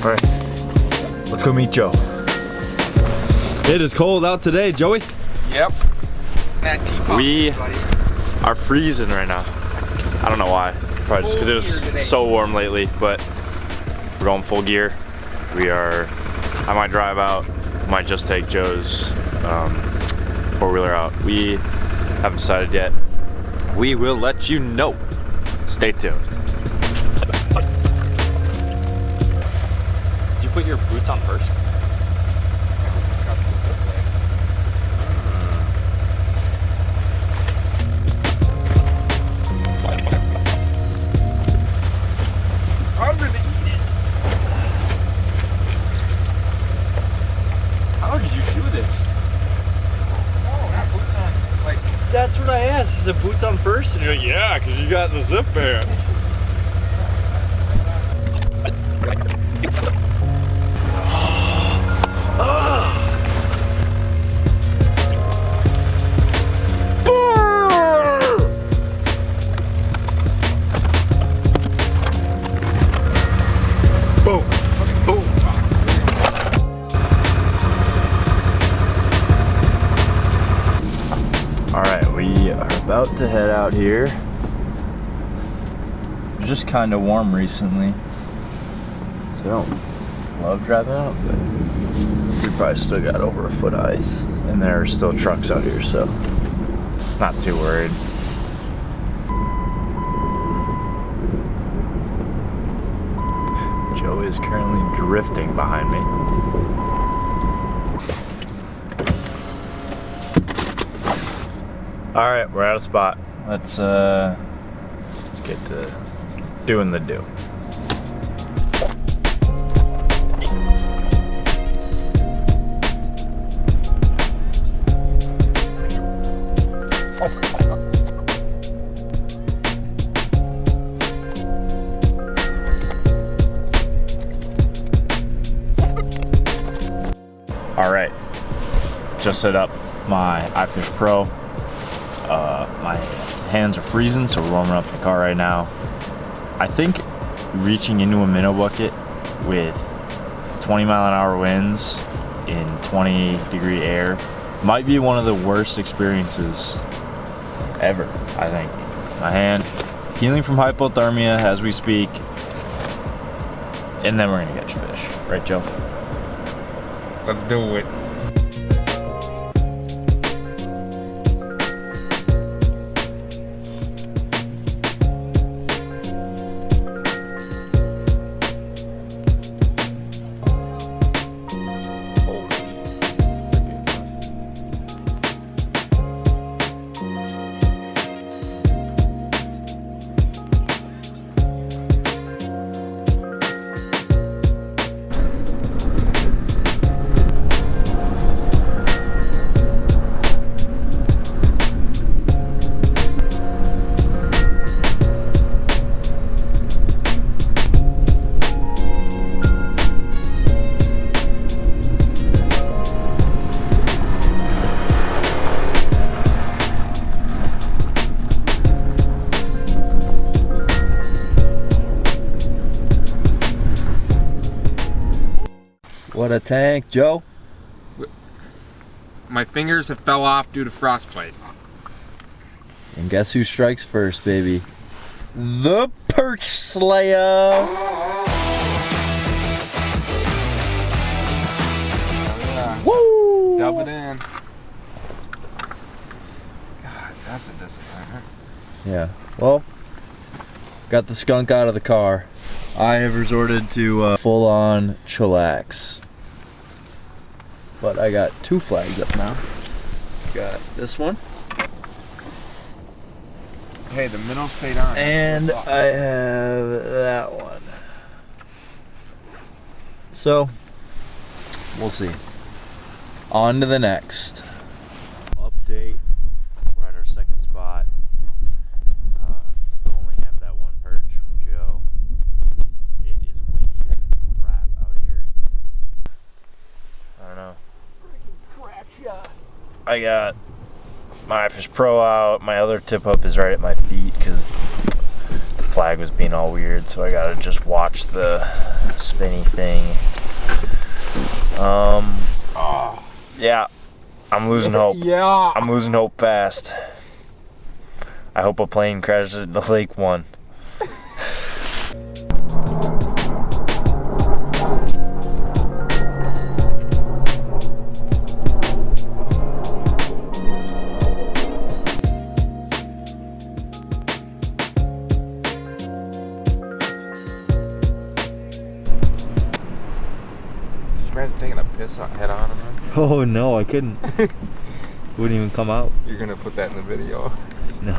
All right, let's go meet Joe. It is cold out today, Joey. Yep. We are freezing right now. I don't know why. Probably just because it was so warm lately, but we're going full gear. I might drive out, might just take Joe's four-wheeler out. We haven't decided yet. We will let you know. Stay tuned. Did you put your boots on first? I'm gonna eat it. How did you do this? Oh, not boots on. Like, That's what I asked. Is it boots on first? And you're like, yeah, because you got the zip bands. Boom. Boom. Alright, we are about to head out here. It's just kind of warm recently, so I don't love driving out, but we probably still got over a foot of ice, and there are still trucks out here, so not too worried. Joe is currently drifting behind me. All right, we're at a spot. Let's get to doing the do. All right, just set up my iFish Pro. My hands are freezing, so we're warming up the car right now. I think reaching into a minnow bucket with 20-mile-an-hour winds in 20-degree air might be one of the worst experiences ever, I think. My hand healing from hypothermia as we speak, and then we're gonna catch fish. Right, Joe? let's do it. What a tank, Joe. My fingers have fell off due to frostbite. And guess who strikes first, baby? The Perch Slayer. Woo! Dub it in. God, that's a disappointment. Yeah, well, got the skunk out of the car. I have resorted to full-on chillax. But I got two flags up now. Got this one. Hey, the minnow stayed on. And I have that one. So, we'll see. On to the next. Update. We're at our second spot. Still only have that one perch from Joe. It is windy as crap out here. I don't know. I got my iFish Pro out. My other tip up is right at my feet because the flag was being all weird, so I gotta just watch the spinny thing. Yeah, I'm losing hope. Yeah. I'm losing hope fast. I hope a plane crashes in the lake one. Just imagine taking a piss head on him. Oh no, I couldn't. Wouldn't even come out. You're gonna put that in the video. No.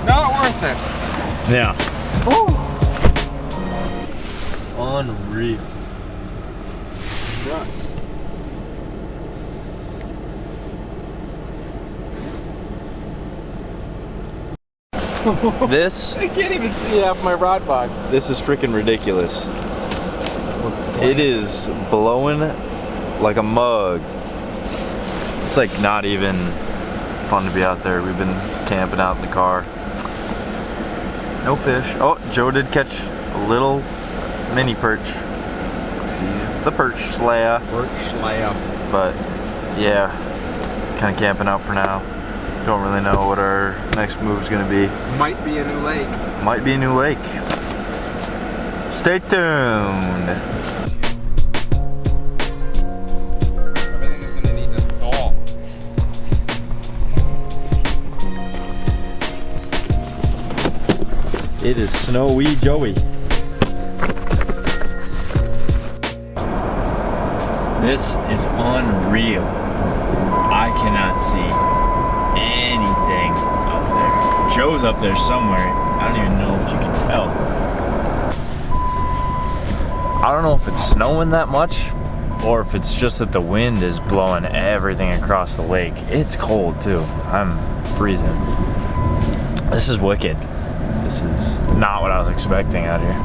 Not worth it. Yeah. Unreal. Nuts. This I can't even see half my rod box. is freaking ridiculous. It is blowing like a mug. It's like not even fun to be out there. We've been camping out in the car. No fish. Oh, Joe did catch a little mini perch. He's the perch slayer. Perch slab. But yeah, kind of camping out for now. Don't really know what our next move is going to be. Might be a new lake. Might be a new lake. Stay tuned. Everything is gonna need to thaw. It is snowy Joey. This is unreal. I cannot see anything up there. Joe's up there somewhere. I don't even know if you can tell. I don't know if it's snowing that much or if it's just that the wind is blowing everything across the lake. It's cold too. I'm freezing. This is wicked. This is not what I was expecting out here.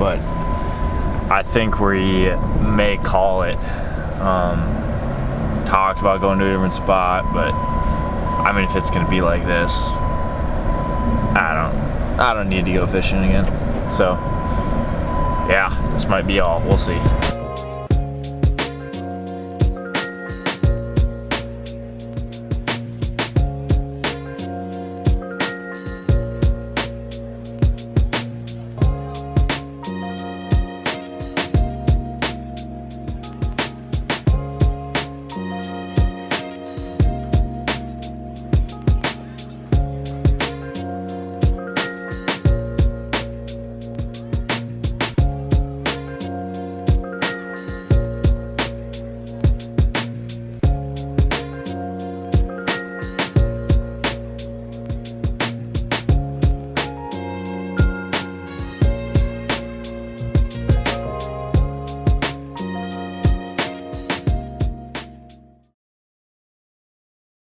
But I think we may call it. Talked about going to a different spot, but I mean, if it's gonna be like this, I don't need to go fishing again. So, yeah, this might be all. We'll see.